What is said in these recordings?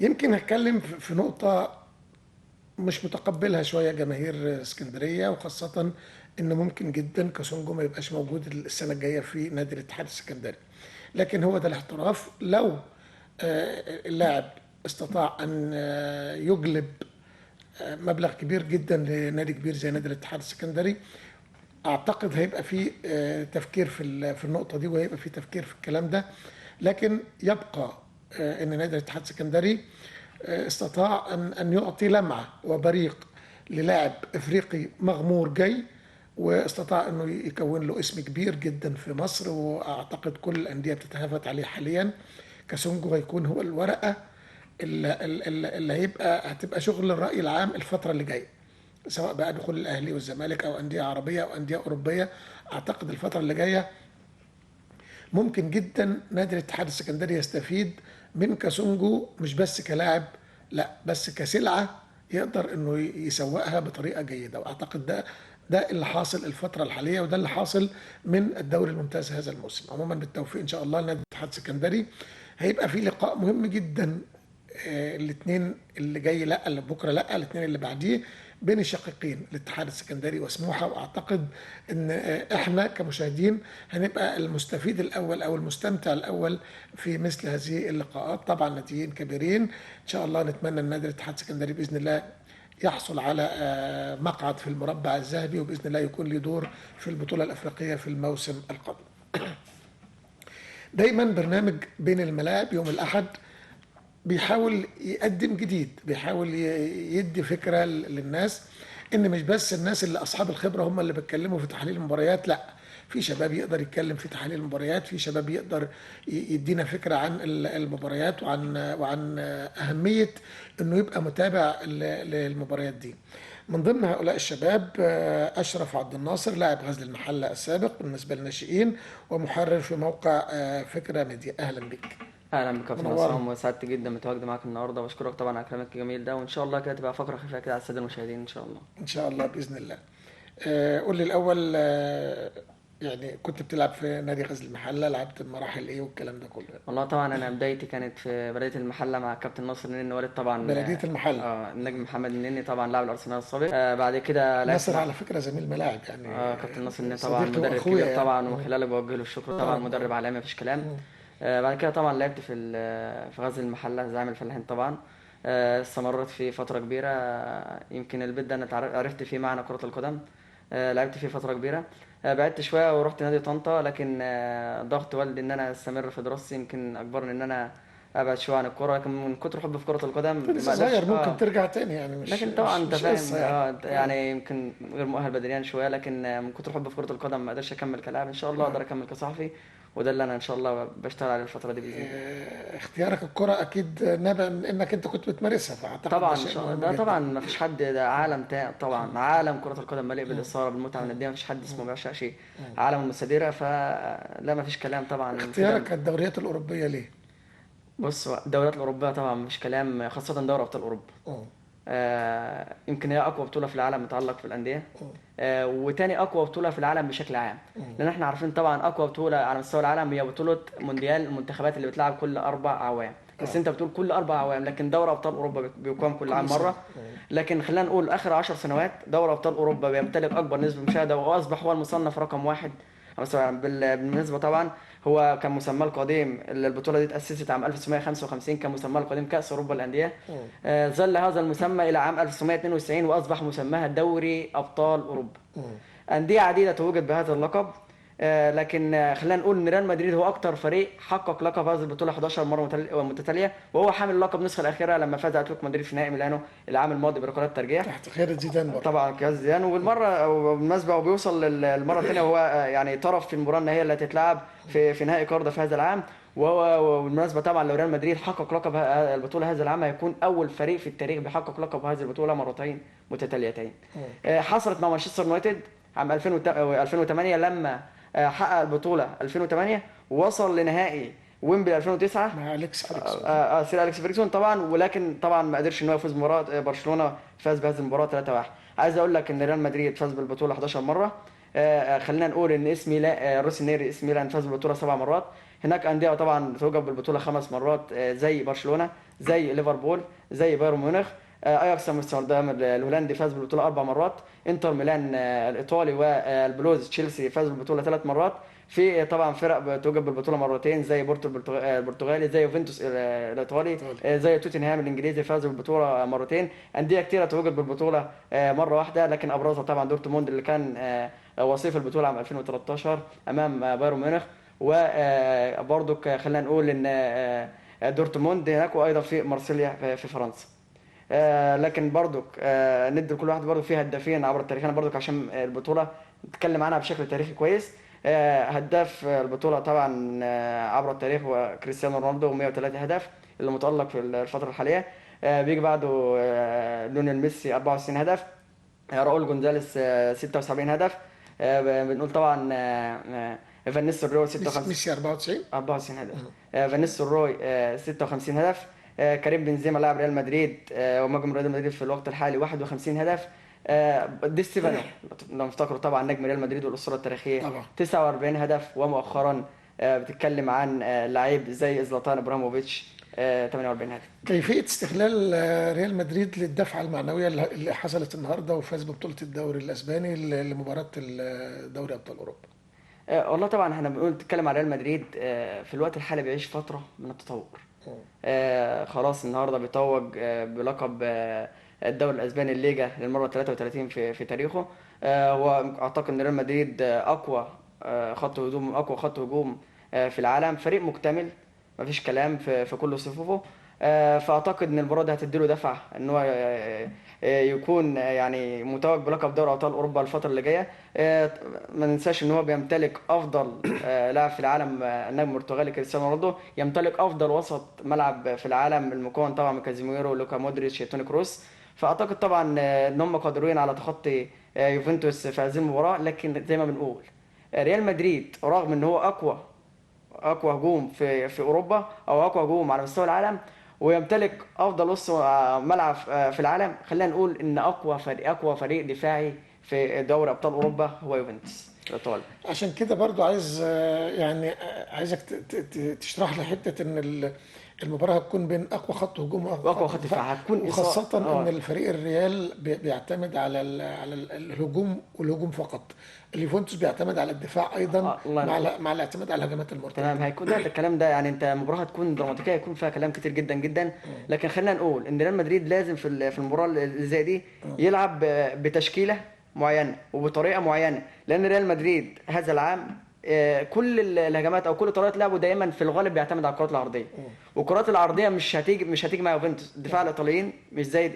يمكن هتكلم في نقطة مش متقبلها شوية جماهير اسكندرية، وخاصة إن ممكن جدا كاسونجو ما يبقاش موجود السنة الجاية في نادي الاتحاد السكندري. لكن هو ده الاحتراف. لو اللاعب استطاع أن يجلب مبلغ كبير جدا لنادي كبير زي نادي الاتحاد السكندري، اعتقد هيبقى في تفكير في النقطه دي، وهيبقى في تفكير في الكلام ده. لكن يبقى ان نادي الاتحاد السكندري استطاع ان يعطي لمعه وبريق للاعب افريقي مغمور جاي، واستطاع انه يكون له اسم كبير جدا في مصر، واعتقد كل الانديه بتتهافت عليه حاليا. كاسونجو هيكون هو الورقه اللي هتبقى شغل الراي العام الفتره اللي جايه، سواء بقى دخول الاهلي والزمالك او انديه عربيه او انديه اوروبيه. اعتقد الفتره اللي جايه ممكن جدا نادي الاتحاد السكندري يستفيد من كاسونجو، مش بس كلاعب، لا بس كسلعه يقدر انه يسوقها بطريقه جيده. واعتقد ده اللي حاصل الفتره الحاليه، وده اللي حاصل من الدوري الممتاز هذا الموسم. عموما بالتوفيق ان شاء الله لنادي الاتحاد السكندري. هيبقى في لقاء مهم جدا الاثنين اللي جاي، لا اللي بكره، لا الاثنين اللي بعديه، بين الشقيقين الاتحاد السكندري وسموحه. واعتقد ان احنا كمشاهدين هنبقى المستفيد الاول او المستمتع الاول في مثل هذه اللقاءات. طبعا نتيجين كبيرين ان شاء الله. نتمنى ان نادي الاتحاد السكندري باذن الله يحصل على مقعد في المربع الذهبي، وباذن الله يكون له دور في البطوله الافريقيه في الموسم القادم. دايما برنامج بين الملاعب يوم الاحد بيحاول يقدم جديد، بيحاول يدي فكرة للناس ان مش بس الناس اللي اصحاب الخبرة هم اللي بيتكلموا في تحليل المباريات، لا، في شباب يقدر يتكلم في تحليل المباريات، في شباب يقدر يدينا فكرة عن المباريات وعن أهمية انه يبقى متابع للمباريات دي. من ضمن هؤلاء الشباب أشرف عبد الناصر، لاعب غزل المحلة السابق بالنسبة للناشئين، ومحرر في موقع فكرة ميديا. أهلا بك. اهلا بك كابتن منورنا. عصام، وسعدت جدا بتواجدي معاك النهارده، واشكرك طبعا على كلامك الجميل ده، وان شاء الله كده تبقى فقره خفيفه كده على الساده المشاهدين ان شاء الله. ان شاء الله باذن الله. قول لي الاول، يعني كنت بتلعب في نادي غزل المحله، لعبت مراحل ايه والكلام ده كله؟ والله طبعا انا بدايتي كانت في بلديه المحله مع كابتن ناصر النني والد طبعا. بلديه المحله. النجم محمد النني طبعا لاعب الارسنال السابق. بعد كده لعبت ناصر مع على فكره زميل ملاعب يعني، كابتن ناصر النني طبعا صديقي مدرب واخويا كبير يعني. طبعا، ومن خلاله بوجه له الشكر طبعا، مدرب عالمي مفيش كلام. بعد كده طبعا لعبت في غزل المحله زعيم الفلاحين طبعا. استمرت فيه فتره كبيره. يمكن البيت ده انا عرفت فيه معنى كره القدم. لعبت فيه فتره كبيره. بعدت شويه ورحت نادي طنطا، لكن ضغط والدي ان انا استمر في دراستي يمكن اجبرني ان انا ابعد شويه عن الكوره، لكن من كتر حبي في كره القدم انت ما لسه قدرتش. صغير، ممكن ترجع تاني يعني، مش لكن طبعا مش انت مش قصه فاهم، يعني. يعني يمكن غير مؤهل بدنيا شويه، لكن من كتر حبي في كره القدم ما قدرش اكمل كلاعب. ان شاء الله اقدر اكمل كصحفي، وده اللي انا ان شاء الله بشتغل عليه الفتره دي باذن الله. اختيارك الكره اكيد نابع من انك انت كنت بتمارسها، فاعتقد ده طبعا ان شيء شاء الله، مهم ده جدا. طبعا ما فيش حد، ده عالم تاني طبعا، عالم كره القدم مليء بالاثاره بالمتعه والنديه، ما فيش حد اسمه ما بيعشقش عالم المستديره، فلا ما فيش كلام طبعا كده. اختيارك الدوريات الاوروبيه ليه؟ بص، الدوريات الاوروبيه طبعا مش كلام، خاصه دوري ابطال اوروبا. اه. يمكن هي اقوى بطوله في العالم متعلق في الانديه. اه. وتاني اقوى بطوله في العالم بشكل عام. لان احنا عارفين طبعا اقوى بطوله على مستوى العالم هي بطوله مونديال المنتخبات اللي بتلعب كل 4 اعوام. بس انت بتقول كل 4 اعوام، لكن دوري ابطال اوروبا بيقام كل كل عام سنه. مره. لكن خلينا نقول اخر 10 سنوات دوري ابطال اوروبا بيمتلك اكبر نسبه مشاهده، واصبح هو المصنف رقم واحد. مثلا بالنسبه طبعا، هو كان مسماه القديم، البطوله دي اتاسست عام 1955، كان مسماه القديم كاس اوروبا للانديه. ظل هذا المسمى الى عام 1992، واصبح مسماها دوري ابطال اوروبا. انديه عديده توجد بهذا اللقب. لكن خلينا نقول ان ريال مدريد هو اكتر فريق حقق لقب هذه البطوله 11 مره متتاليه، وهو حامل اللقب النسخه الاخيره لما فاز اتلتيكو مدريد في نهائي ميلانو العام الماضي بركلات ترجيح. تحت قيادة زيدان برضه. طبعا كاس زيدان، وبالمره وبالمناسبه هو بيوصل للمره الثانيه، وهو يعني طرف في المباراه النهائيه التي تتلعب في نهائي كارديف هذا العام. وبالمناسبه طبعا لو ريال مدريد حقق لقب البطوله هذا العام، هيكون اول فريق في التاريخ بيحقق لقب هذه البطوله مرتين متتاليتين. حصلت مع مانشستر يونايتد عام 2008 لما حقق البطوله 2008، ووصل لنهائي ويمبلي 2009 مع أليكس فريكسون. سير اليكس فيرجسون طبعا، ولكن طبعا ما قدرش ان هو يفوز بمباراه برشلونه، فاز بهذه المباراه 3-1. عايز اقول لك ان ريال مدريد فاز بالبطوله 11 مره. خلينا نقول ان اسم روسي نيري اسم ميلان فاز بالبطوله 7 مرات. هناك انديه طبعا توجب بالبطوله 5 مرات، زي برشلونه، زي ليفربول، زي بايرن ميونخ. اياكس امستردام الهولندي فاز بالبطوله 4 مرات. انتر ميلان الايطالي والبلوز تشيلسي فاز بالبطوله 3 مرات. في طبعا فرق بتوجب بالبطوله مرتين، زي بورتو البرتغالي، زي يوفنتوس الايطالي، ايطالي. زي توتنهام الانجليزي فاز بالبطوله مرتين. انديه كتيره توجب بالبطوله مره واحده، لكن ابرزها طبعا دورتموند اللي كان وصيف البطوله عام 2013 امام بايرن ميونخ. وبرضك خلينا نقول ان دورتموند هناك، وايضا في مارسيليا في فرنسا. لكن برضك ندي لكل واحد برضك فيه هدافين عبر التاريخ، انا برضك عشان البطوله نتكلم عنها بشكل تاريخي كويس. هداف البطوله طبعا عبر التاريخ هو كريستيانو رونالدو 103 هدف اللي متالق في الفتره الحاليه. بيجي بعده ليونيل ميسي 64 هدف. راؤول جونزاليس 76 هدف. بنقول طبعا فان نيستلروي ميسي 56 ميسي 94. 94 هدف. فان نيستلروي 56 هدف. كريم بنزيما لاعب ريال مدريد ومهاجم ريال مدريد في الوقت الحالي 51 هدف. دي ستيفانو لو نفتكروا طبعا نجم ريال مدريد والاسطوره التاريخيه طبعا. 49 هدف. ومؤخرا بتتكلم عن لعيب زي زلاتان ابراهيموفيتش 48 هدف. كيفية استغلال ريال مدريد للدفعة المعنوية اللي حصلت النهاردة وفاز ببطولة الدوري الأسباني لمباراة دوري أبطال أوروبا. والله طبعا احنا بنقول نتكلم على ريال مدريد في الوقت الحالي بيعيش فتره من التطور. مم. خلاص النهارده بيتوج بلقب الدوري الاسباني الليجا للمره 33 في تاريخه. هو اعتقد ان ريال مدريد اقوى اقوى خط هجوم في العالم، فريق مكتمل مفيش كلام في كل صفوفه. فاعتقد ان المباراه دي هتديله دفعه ان هو يكون يعني متوج بلقب دوري ابطال اوروبا الفتره اللي جايه. ما ننساش ان هو بيمتلك افضل لاعب في العالم، النجم البرتغالي كريستيانو رونالدو، يمتلك افضل وسط ملعب في العالم المكون طبعا من كازيميرو، لوكا مودريتش، توني كروس. فاعتقد طبعا ان هم قادرين على تخطي يوفنتوس في هذه المباراه. لكن زي ما بنقول ريال مدريد رغم ان هو اقوى هجوم في اوروبا او اقوى هجوم على مستوى العالم، ويمتلك افضل وسط ملعب في العالم، خلينا نقول ان اقوى فريق دفاعي في دوري ابطال اوروبا هو يوفنتوس الايطالي. عشان كده برضو عايز يعني عايزك تشرح لي حتة ان المباراة هتكون بين اقوى خط هجوم واقوى واقوى خط خط دفاع، دفاع هتكون اصابه وخاصة ان الفريق الريال بيعتمد على الهجوم والهجوم فقط. اليوفنتوس بيعتمد على الدفاع ايضا الله مع ينور. مع الاعتماد على الهجمات تمام، المرتدة. هيكون ده الكلام ده يعني انت مباراه هتكون دراماتيكيه هيكون فيها كلام كتير جدا جدا. لكن خلينا نقول ان ريال مدريد لازم في المباراه اللي زي دي يلعب بتشكيله معينه وبطريقه معينه، لان ريال مدريد هذا العام كل الهجمات او كل طريقه لعبه دايما في الغالب بيعتمد على الكرات العرضيه. والكرات العرضيه مش هتيجي مع يوفنتوس. الدفاع الايطاليين مش زي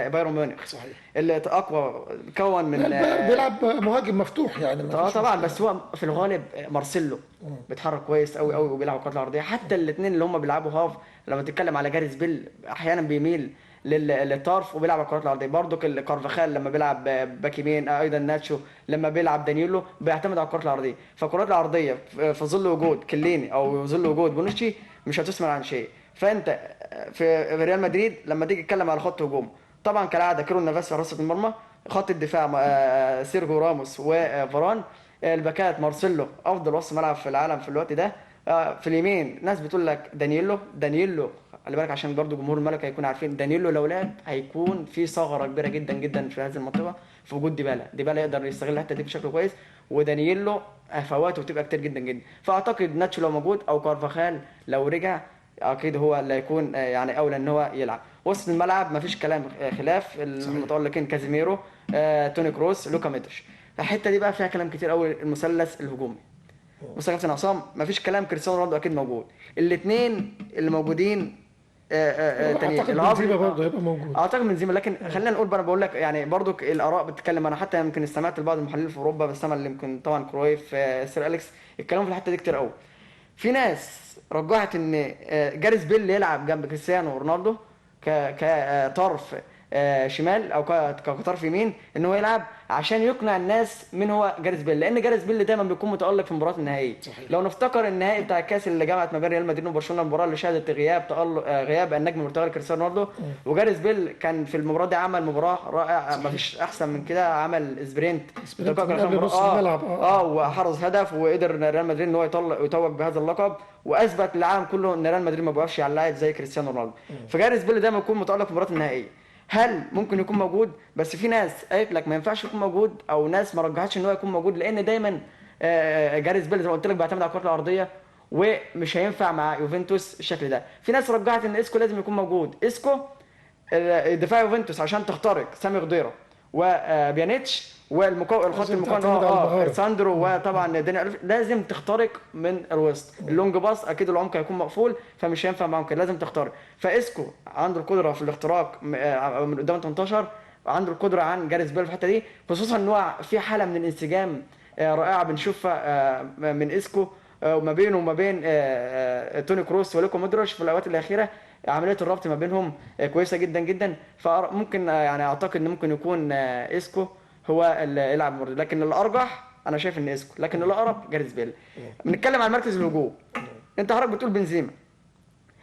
بايرن ميونخ صحيح. اللي اقوى كون لا، من البايرن بيلعب مهاجم مفتوح، يعني ما فيش طبعا. مشكلة. بس هو في الغالب مارسيلو بيتحرك كويس قوي قوي وبيلعب الكرات العرضيه. حتى الاثنين اللي هم بيلعبوا هاف، لما تتكلم على جاريث بيل احيانا بيميل للطرف وبيلعب الكرات العرضيه. برضو كارفاخال لما بيلعب باك يمين، ايضا ناتشو لما بيلعب دانييلو بيعتمد على الكرات العرضيه. فالكرات العرضيه في ظل وجود كليني او ظل وجود بونوتشي مش هتسمع عن شيء. فانت في ريال مدريد لما تيجي تتكلم على خط هجوم، طبعا كالعاده كيرو نافاس في حراسه المرمى. خط الدفاع سيرجيو راموس وفاران. الباكات مارسيلو افضل وسط ملعب في العالم في الوقت ده. في اليمين ناس بتقول لك دانييلو خلي بالك عشان برضو جمهور الملك هيكون عارفين دانييلو لو لعب هيكون في ثغره كبيره جدا جدا في هذه المنطقه في وجود ديبالا يقدر يستغل الحته دي بشكل كويس. ودانييلو فواته بتبقى كتير جدا جدا. فاعتقد ناتشو لو موجود او كارفاخال لو رجع اكيد هو اللي هيكون يعني اولى ان هو يلعب وسط الملعب. مفيش كلام خلاف صحيح. المتالقين كازيميرو، توني كروس، لوكا ميدرش. الحته دي بقى فيها كلام كتير قوي. المثلث الهجومي بص يا كابتن عصام، مفيش كلام، كريستيانو رونالدو اكيد موجود. الاثنين اللي موجودين تانيين اعتقد الهافي بنزيما برضه هيبقى موجود. اعتقد من زيما. لكن خلينا نقول بقى، انا بقول لك يعني برضو الاراء بتتكلم. انا حتى يمكن استمعت لبعض المحللين في اوروبا بس اللي يمكن طبعا كرويف سير اليكس الكلام في الحته دي كتير قوي. في ناس رجحت ان جاريث بيل يلعب جنب كريستيانو رونالدو كطرف شمال او كطرف يمين ان هو يلعب عشان يقنع الناس مين هو جاريث بيل، لان جاريث بيل دايما بيكون متالق في المباريات النهائيه. صحيح. لو نفتكر النهائي بتاع الكاس اللي جمعت ما بين ريال مدريد وبرشلونه، المباراه اللي شهدت غياب تالق غياب النجم البرتغالي كريستيانو رونالدو، وجاريث بيل كان في المباراه دي عمل مباراه رائعه، ما صحيح. فيش احسن من كده، عمل سبرنت سبرنت دقائق من اخر قبل المباراه. نص الملعب. وحرز هدف، وقدر ريال مدريد ان هو يتوج بهذا اللقب، واثبت للعالم كله ان ريال مدريد ما بيقفش على اللاعب زي كريستيانو رونالدو. فجاريث بيل دايما يكون متالق في المباريات النهائيه. هل ممكن يكون موجود؟ بس في ناس قالت لك ما ينفعش يكون موجود، او ناس ما رجحتش ان هو يكون موجود، لان دايما جاريث بيل زي ما قلت لك بيعتمد على الكرات العرضيه، ومش هينفع مع يوفنتوس الشكل ده. في ناس رجحت ان اسكو لازم يكون موجود. اسكو دفاع يوفنتوس عشان تخترق سامي خضيره وبيانيتش الخط لازم المقارن تعتمد على المهارة. ساندرو، وطبعا داني ألف، لازم تخترق من الوسط. اللونج باص اكيد العمق هيكون مقفول، فمش هينفع معاهم كده، لازم تخترق. فاسكو عنده القدره في الاختراق من قدام 18، عنده القدره عن جاريث بيل في الحته دي، خصوصا ان هو في حاله من الانسجام رائعه بنشوفها من اسكو وما بينه وما بين توني كروس ولوكا مودريتش في الاوقات الاخيره. عمليه الربط ما بينهم كويسه جدا جدا. فممكن يعني اعتقد ان ممكن يكون اسكو هو اللي يلعب مرة. لكن الارجح انا شايف ان اسكو، لكن الاقرب جاريث بيل. بنتكلم عن مركز الهجوم، انت حضرتك بتقول بنزيما.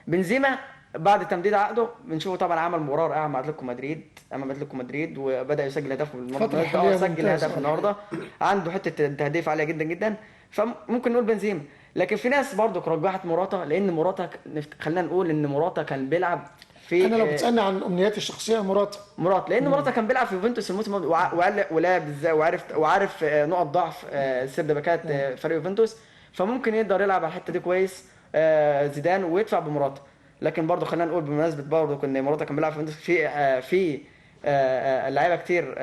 بنزيما بعد تمديد عقده بنشوفه طبعا عمل مباراه رائعه مع اتلتيكو مدريد، امام اتلتيكو مدريد، وبدا يسجل هدف الفترة الحالية سجل ممتاز هدف النهارده. عنده حته تهديف عاليه جدا جدا، فممكن نقول بنزيما. لكن في ناس برضو رجحت موراتا، لان موراتا خلينا نقول ان موراتا كان بيلعب في انا لو بتسالني عن امنياتي الشخصيه مراتا. مرات، لان مراتا كان بيلعب في يوفنتوس الموسم الماضي، ولعب ازاي، وعارف نقط ضعف سيرد باكات فريق يوفنتوس، فممكن يقدر يلعب على الحته دي كويس زيدان ويدفع بمراتا. لكن برضه خلينا نقول بمناسبه برضه ان مراتا كان بيلعب في يوفنتوس في لعيبه كتير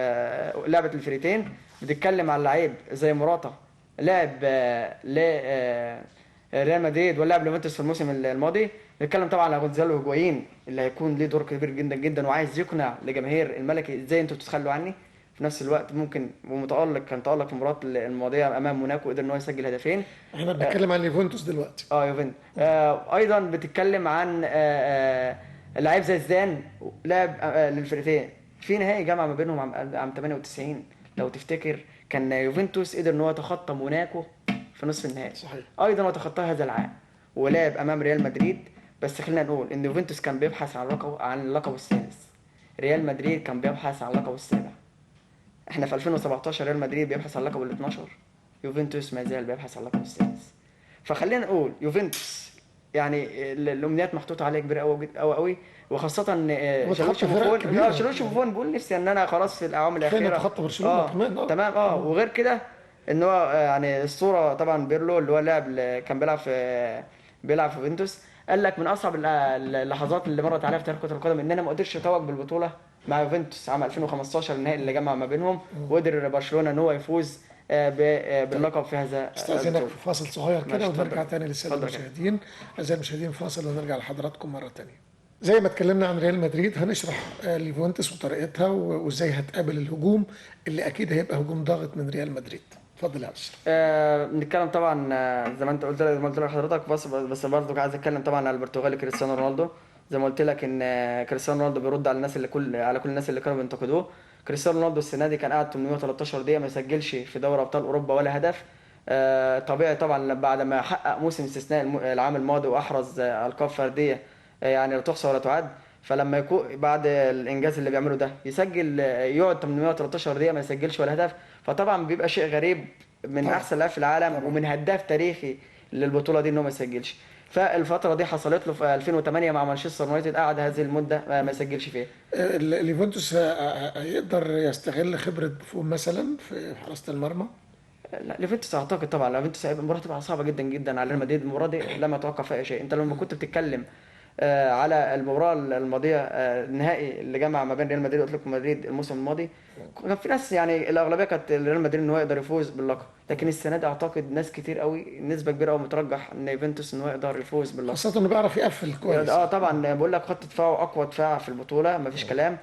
لعبت الفريقين. بتتكلم على لعيب زي مراتا لعب ل ريال مدريد ولعب ليفنتوس في الموسم الماضي. نتكلم طبعا على جونزالو هيجوايين اللي هيكون ليه دور كبير جدا جدا، وعايز يقنع لجماهير الملكي ازاي انتوا بتتخلوا عني. في نفس الوقت ممكن كان تألق في المباراة الماضية امام موناكو، وقدر ان هو يسجل هدفين. احنا بنتكلم عن يوفنتوس دلوقتي. يوفنتوس. ايضا بتتكلم عن لعيب زي زيدان لعب للفرقتين في نهائي جمع ما بينهم عام 98 لو تفتكر. كان يوفنتوس قدر ان هو يتخطى موناكو في نصف النهائي. صحيح. ايضا وتخطاه هذا العام ولعب امام ريال مدريد. بس خلينا نقول ان يوفنتوس كان بيبحث عن اللقب السادس، ريال مدريد كان بيبحث عن اللقب السابع. احنا في 2017 ريال مدريد بيبحث عن اللقب ال 12، يوفنتوس ما زال بيبحث عن اللقب السادس. فخلينا نقول يوفنتوس يعني الامنيات محطوطه عليه كبيره قوي قوي قوي، وخاصه ان وتخطى فرق كبيره. شالوش بوفون بيقول نفسي ان انا خلاص في الاعوام فين الاخيره. تخطى برشلونه كمان. تمام. وغير كده ان هو يعني الصوره طبعا بيرلو اللي هو كان بيلعب في يوفنتوس، قال لك من اصعب اللحظات اللي مرت عليها في تاريخ كره القدم ان انا ما قدرتش اتوج بالبطوله مع يوفنتوس عام 2015 النهائي اللي جمع ما بينهم، وقدر برشلونه ان هو يفوز باللقب في هذا استاذنك في فاصل صغير كده ماشي، ونرجع اتفضل. تاني للساده اتفضل كده. المشاهدين. اعزائي المشاهدين فاصل ونرجع لحضراتكم مره تانيه. زي ما اتكلمنا عن ريال مدريد هنشرح اليوفنتوس وطريقتها وازاي هتقابل الهجوم اللي اكيد هيبقى هجوم ضاغط من ريال مدريد. اتفضل يا اشرف. بنتكلم طبعا زي ما انت قلت زي ما قلت لحضرتك، بس برضه عايز اتكلم طبعا على البرتغالي كريستيانو رونالدو. زي ما قلت لك ان كريستيانو رونالدو بيرد على الناس على كل الناس اللي كانوا بينتقدوه. كريستيانو رونالدو السنه دي كان قاعد 813 دقيقه ما يسجلش في دوري ابطال اوروبا ولا هدف. طبيعي طبعا بعد ما حقق موسم استثنائي العام الماضي واحرز القاب فرديه يعني لا تحصى ولا تعد. فلما يكون بعد الانجاز اللي بيعمله ده يسجل يقعد 813 دقيقه ما يسجلش ولا هدف، فطبعا بيبقى شيء غريب من طبعا. احسن لاعب في العالم طبعا. ومن هداف تاريخي للبطوله دي ان هو ما يسجلش. فالفتره دي حصلت له في 2008 مع مانشستر يونايتد، قعد هذه المده ما يسجلش فيها. اليوفنتوس هيقدر يستغل خبره بوفون مثلا في حراسه المرمى. لا ليفنتوس اعتقد طبعا ليفنتوس هيبقى المباراه تبقى صعبه جدا جدا على ريال مدريد. المباراه دي لم اتوقع فيها اي شيء. انت لما كنت بتتكلم على المباراه الماضيه النهائي اللي جمع ما بين ريال مدريد واتلتيكو مدريد الموسم الماضي، كان في ناس يعني الاغلبيه كانت ريال مدريد ان هو يقدر يفوز باللقب. لكن السنه دي اعتقد ناس كتير قوي نسبه كبيره قوي مترجح ان يوفنتوس ان هو يقدر يفوز باللقب. خاصه انه بيعرف يقفل كويس. طبعا بقول لك خط دفاعه اقوى دفاع في البطوله مفيش كلام.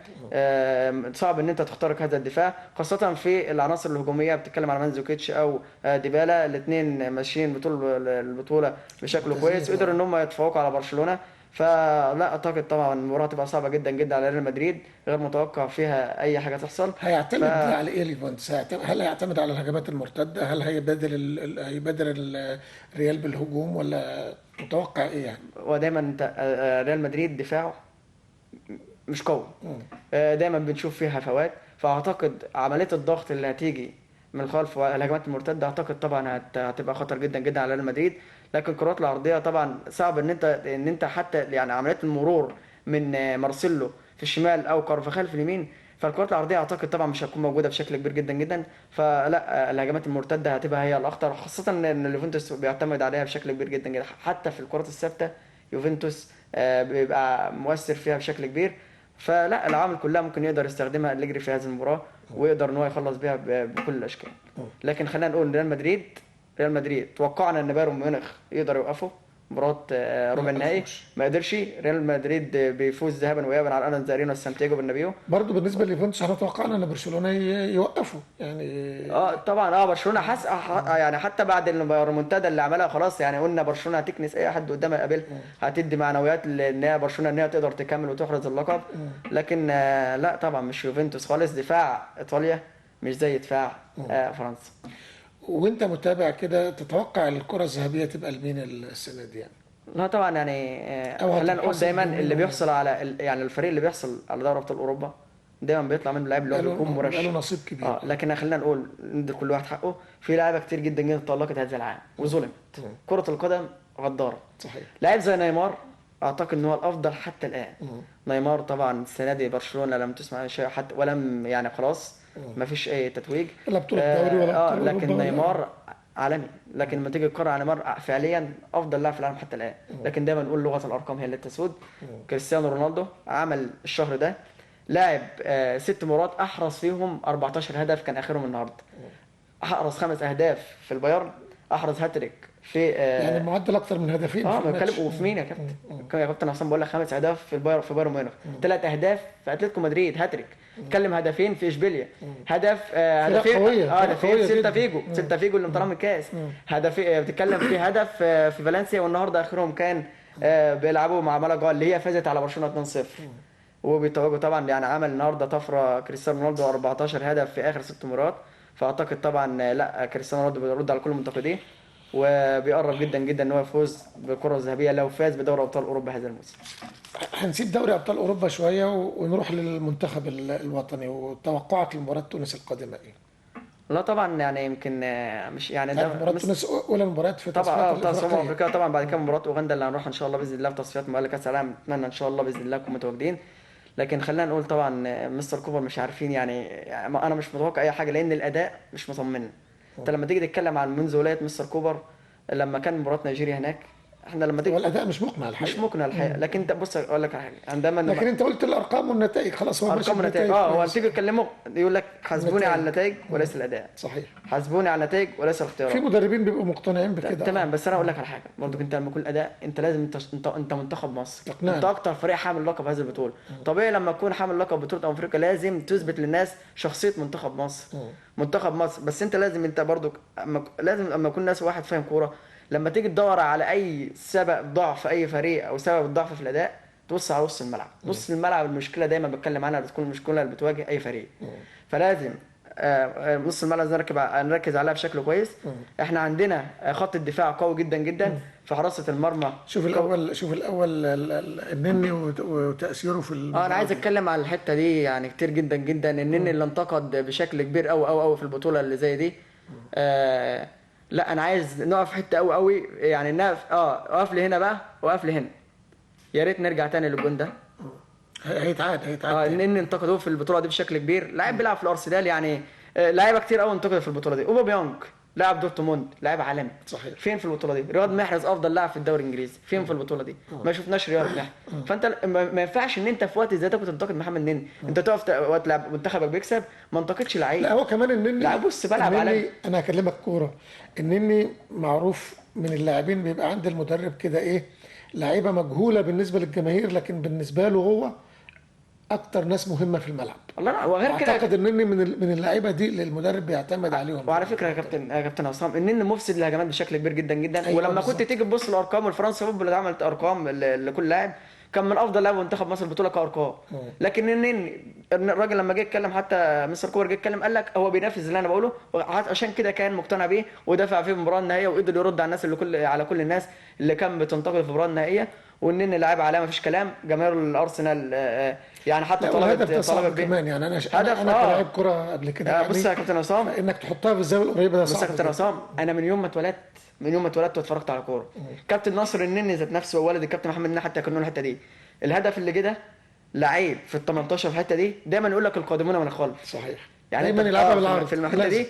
صعب ان انت تخترق هذا الدفاع، خاصه في العناصر الهجوميه. بتتكلم على مانزوكيتش او ديبالا، الاثنين ماشيين البطوله بشكل كويس، وقدروا ان هم يتفوقوا على برشلونه. فلا اعتقد طبعا المباراه هتبقى صعبه جدا جدا على ريال مدريد، غير متوقع فيها اي حاجه تحصل. ف هيعتمد على ايه ليفانتس؟ هل هيعتمد على الهجمات المرتده؟ هل هيبادر الريال بالهجوم، ولا متوقع ايه يعني؟ ودايما انت ريال مدريد دفاعه مش قوي، دايما بنشوف فيها هفوات. فاعتقد عمليه الضغط اللي هتيجي من الخلف والهجمات المرتده اعتقد طبعا هتبقى خطر جدا جدا على ريال مدريد. لكن الكرات العرضيه طبعا صعب ان انت حتى يعني عمليات المرور من مارسيلو في الشمال او كارفاخال في اليمين، فالكرات العرضيه اعتقد طبعا مش هتكون موجوده بشكل كبير جدا جدا. فلا الهجمات المرتده هتبقى هي الاخطر، خاصه ان اليوفنتوس بيعتمد عليها بشكل كبير جدا جدا. حتى في الكرات الثابته يوفنتوس بيبقى مؤثر فيها بشكل كبير. فلا العوامل كلها ممكن يقدر يستخدمها أليجري في هذه المباراة، ويقدر ان هو يخلص بيها بكل الاشكال. لكن خلينا نقول ريال مدريد توقعنا ان بايرن ميونخ يقدر يوقفه مباراة ما ربع النهائي، وقفوش. ما قدرش. ريال مدريد بيفوز ذهابا وايابا على الانز ارينا وسانتياغو بالنابيو. برضه بالنسبه لليفانتس احنا توقعنا ان برشلونه يوقفوا يعني. اه طبعا برشلونه يعني حتى بعد الريمونتادا اللي عملها خلاص، يعني قلنا برشلونه هتكنس اي حد قدامها يقابلها، هتدي معنويات ان هي برشلونه ان هي تقدر تكمل وتحرز اللقب. لكن لا طبعا مش يوفنتوس خالص. دفاع ايطاليا مش زي دفاع فرنسا. وانت متابع كده، تتوقع الكره الذهبيه تبقى لمين السنه دي يعني؟ لا طبعا يعني او خلينا نقول هتنحصر دايما بين مين اللي ومين؟ بيحصل على يعني الفريق اللي بيحصل على دوري ابطال اوروبا دايما بيطلع منه لاعب اللي هو بيكون بيبقى له مرشح. نصيب كبير. لكن خلينا نقول ندي كل واحد حقه. في لعيبه كتير جدا جدا تألقت هذا العام وظلمت. كرة القدم غدارة. صحيح. لاعب زي نيمار اعتقد ان هو الافضل حتى الان. نيمار طبعا السنه دي برشلونه لم تسمع شيء حتى، ولم يعني خلاص ما فيش اي تتويج. لا بطوله دوري ولا ابطال اوروبا لكن ولا. نيمار عالمي. لكن لما تيجي تقارن على نيمار فعليا افضل لاعب في العالم حتى الان. لكن دايما نقول لغه الارقام هي اللي تسود. كريستيانو رونالدو عمل الشهر ده لاعب 6 مرات احرز فيهم 14 هدف، كان اخرهم النهارده. احرز 5 اهداف في البايرن، احرز هاتريك في يعني المعدل اكتر من هدفين في ما بتكلم. الماتش. وفي مين يا كابتن؟ يا كابتن عصام بقول لك 5 اهداف في بايرن ميونخ، 3 اهداف في اتلتيكو مدريد هاتريك، اتكلم هدفين في اشبيليا، فرق هدفين قويه، فرق هدفين قويه سيلتا جدا. فيجو، سيلتا فيجو اللي مطلع من الكاس. هدف بتتكلم في هدف في فالنسيا، والنهارده اخرهم كان بيلعبوا مع مالاجا اللي هي فازت على برشلونه 2-0. وبيتوجوا طبعا يعني عمل النهارده طفره كريستيانو رونالدو 14 هدف في اخر 6 مرات. فاعتقد طبعا لا كريستيانو رونالدو بيرد على كل المنتقدين، وبيقرب جدا جدا ان هو يفوز بالكره الذهبيه لو فاز بدوري ابطال اوروبا هذا الموسم. هنسيب دوري ابطال اوروبا شويه ونروح للمنتخب الوطني، وتوقعك لمباراه تونس القادمه ايه؟ لا طبعا يعني يمكن مش يعني عارف ده مباراه تونس اولى مباريات في طبعا تصفيات بتاع الافريقيه. افريقيا طبعا. بعد كده مباراه اوغندا اللي هنروح ان شاء الله باذن الله في تصفيات مؤهله كاس العالم، نتمنى ان شاء الله باذن الله نكون متواجدين. لكن خلينا نقول طبعا مستر كوبر مش عارفين يعني انا مش متوقع اي حاجه لان الاداء مش مطمنا. انت لما تيجي تتكلم عن منذ ولايه مستر كوبر لما كان مباراه نيجيريا هناك، احنا لما هو تيجي الاداء مش مقنع مش الحقيقه. مقنع الحقيقه. لكن انت بص اقول لك على حاجه عندما لكن انت قلت الارقام والنتائج، خلاص هو ماشي ارقام ونتائج. بنتائج هو كويسه. تيجي تكلمه يقول لك حاسبوني على النتائج. النتائج وليس الاداء. صحيح. حاسبوني على النتائج وليس في الاختيارات. مدربين بيبقوا مقتنعين بكده. تمام. بس انا اقول لك على حاجه برضو، انت لما يكون اداء انت لازم انت منتخب مصر، انت تقنعني. اكتر فريق حامل لقب هذه البطوله. طبيعي لما تكون حامل لقب بطوله افريقيا لازم تثبت للناس شخصيه منتخب مصر. منتخب مصر. بس انت لازم انت برضو لازم لما يكون ناس واحد فاهم كوره، لما تيجي تدور على اي سبب ضعف في اي فريق او سبب الضعف في الاداء تبص على نص الملعب. نص الملعب المشكله دايما بتكلم عنها بتكون المشكله اللي بتواجه اي فريق. فلازم نص الملعب لازم نركز عليها بشكل كويس. احنا عندنا خط الدفاع قوي جدا جدا، في حراسه المرمى شوف الاول النني وتاثيره في انا المباراه عايز دي. اتكلم على الحته دي يعني كتير جدا جدا، ان اللي انتقد بشكل كبير قوي قوي قوي في البطوله اللي زي دي. آه لا انا عايز نقف حته قوي قوي يعني نقف اقف لي هنا بقى، واقف لي هنا. يا ريت نرجع تاني للجون ده. هيتعاد تاني. ان انتقدوه في البطوله دي بشكل كبير. لاعب بيلعب في الارسنال يعني لعيبه كتير قوي انتقدت في البطوله دي. اوباميانج لاعب دورتموند لاعب عالمي. صحيح. فين في البطوله دي؟ رياض محرز افضل لاعب في الدوري الانجليزي، فين في البطوله دي؟ ما شفناش رياض محرز. فانت ما ينفعش ان انت في وقت زي ده كنت تنتقد محمد نني. انت تقف وقت لعب منتخبك بيكسب ما انتقدش لا لعيب. هو كمان النني. لا بص بلعب عالمي. انا هكلمك كوره. النني معروف من اللاعبين بيبقى عند المدرب كده ايه، لعيبه مجهوله بالنسبه للجماهير، لكن بالنسبه له هو اكتر ناس مهمه في الملعب. والله لا، وغير كده. اعتقد ان من اللعيبه دي اللي المدرب بيعتمد عليهم وعلى في فكره يا النقطة دي. كابتن، عصام، ان مفسد للهجمات بشكل كبير جدا جدا. ايوه ولما كنت بالظبط. تيجي تبص لارقام الفرنسا فوتبول اللي عملت ارقام لكل لاعب، كان من افضل لاعب منتخب مصر البطوله كارقام. مم. لكن إن الراجل لما جه يتكلم، حتى مستر كوبر جه يتكلم، قال لك هو بينافس اللي انا بقوله، عشان كده كان مقتنع بيه ودافع فيه في المباراه النهائيه، وقدر يرد على الناس على كل الناس اللي كان بتنتقد في المباراه النهائيه. وان لاعب علامه مفيش كلام. جماهير الارسنال يعني حتى لا والهدف ده صعب طلبت بيه. كمان، يعني هدف انا كلاعب كره قبل كده بص يعني، يا كابتن عصام، فانك تحطها في الزاويه القريبه ده بص يا صعب كابتن جدا. عصام، انا من يوم ما اتولدت واتفرجت على كوره. كابتن ناصر النني ذات نفسه ووالد الكابتن محمد النني حتى كانوا الحته دي. الهدف اللي جه ده، لعيب في ال 18 في الحته دي دايما يقول لك القادمون من الخلف. صحيح. يعني انت دايما يلعبها في بالعرض الحته لازم. دي،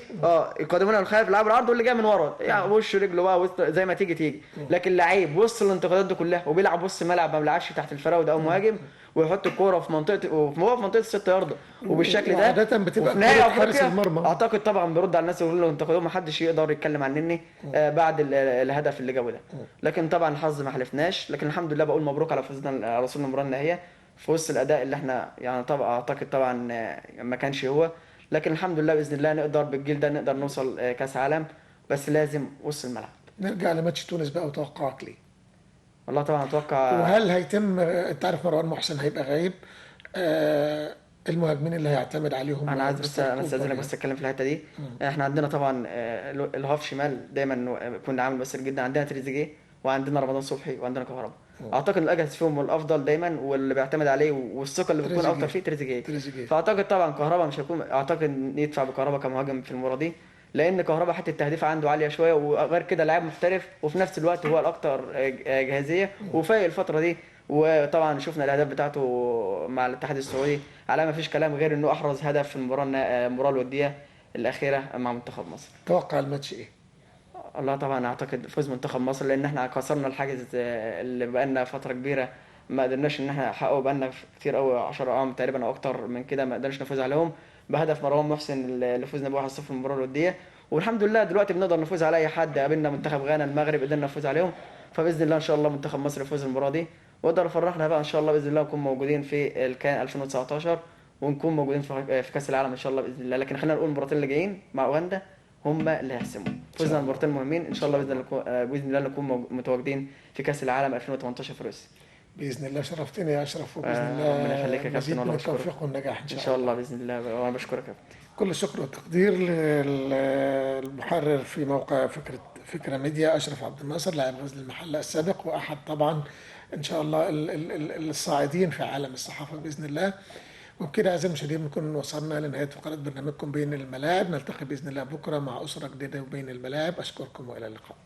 القادمون من الخلف لعب العرض، واللي جاي من ورا يعني وش رجله بقى وسط زي ما تيجي. لكن لعيب وسط الانتقادات دي كلها وبيلعب وسط ملعب، ما بيلعبش تحت الفراوده او مهاجم، ويحط الكوره في منطقه، هو في منطقه الست يارده وبالشكل ده، وعاده بتبقى وفي كره نهائي حارس افريقيا. المرمى. اعتقد طبعا بيرد على الناس ويقول له انتقدوه، ما حدش يقدر يتكلم عن النني بعد الهدف اللي جابه ده. لكن طبعا الحظ ما حلفناش، لكن الحمد لله بقول مبروك على فوزنا على وصولنا المباراه النهائيه في وسط الاداء اللي احنا يعني طبعا اعتقد طبعا ما كانش هو. لكن الحمد لله باذن الله نقدر بالجيل ده نقدر نوصل كاس عالم، بس لازم وسط الملعب. نرجع لماتش تونس بقى وتوقعك ليه. والله طبعا اتوقع. وهل هيتم، انت عارف مروان محسن هيبقى غايب، المهاجمين اللي هيعتمد عليهم انا عايز بس مستر انا كوبر استاذنك يعني. بس اتكلم في الحته دي. احنا عندنا طبعا الهاف شمال دايما كنا عامل مؤثر جدا. عندنا تريزيجيه، وعندنا رمضان صبحي، وعندنا كهربا. اعتقد الاجهز فيهم والافضل دايما واللي بيعتمد عليه والثقه اللي بتكون اكتر تريزيجيه. فيه تريزيجيه. تريزيجيه. فاعتقد طبعا كهربا مش هيكون، اعتقد يدفع بكهربا كمهاجم في المباراه دي، لان كهربا حته التهديف عنده عاليه شويه، وغير كده لاعب محترف، وفي نفس الوقت هو الاكثر جاهزيه وفايق الفتره دي. وطبعا شفنا الاهداف بتاعته مع الاتحاد السعودي، على ما فيش كلام غير انه احرز هدف في المباراه الوديه الاخيره مع منتخب مصر. توقع الماتش ايه؟ الله طبعا اعتقد فوز منتخب مصر، لان احنا كسرنا الحاجز اللي بقالنا فتره كبيره ما قدرناش ان احنا نحققه، بقالنا كتير قوي 10 ايام تقريبا او اكتر من كده ما قدرناش نفوز عليهم، بهدف مروان محسن اللي فزنا بيه 1-0 في المباراه الوديه. والحمد لله دلوقتي بنقدر نفوز على اي حد قابلنا، منتخب غانا، المغرب، قدرنا نفوز عليهم. فباذن الله ان شاء الله منتخب مصر يفوز المباراه دي، ويقدر يفرحنا بقى ان شاء الله باذن الله، نكون موجودين في الكان 2019، ونكون موجودين في كاس العالم ان شاء الله باذن الله. لكن خلينا نقول المباراتين اللي جايين مع اوغندا هم اللي هيحسموا ان فوزنا شاء الله. المباراتين المهمين ان ان شاء الله شاء باذن الله. الله باذن الله نكون متواجدين في كاس العالم 2018 في روسيا. باذن الله شرفتني يا اشرف، وباذن الله ربنا يخليك يا كابتن، مزيد من والله بشكرك. التوفيق والنجاح ان ان شاء شاء الله الله. باذن الله، وانا بشكرك يا كابتن. كل الشكر والتقدير للمحرر في موقع فكرة ميديا أشرف عبد الناصر، لاعب غزل المحلة السابق، وأحد طبعا إن شاء الله الصاعدين في عالم الصحافة بإذن الله. وبكده أعزائي المشاهدين نكون وصلنا لنهاية فقرات برنامجكم بين الملاعب. نلتقي بإذن الله بكرة مع أسرة جديدة وبين الملاعب. أشكركم وإلى اللقاء.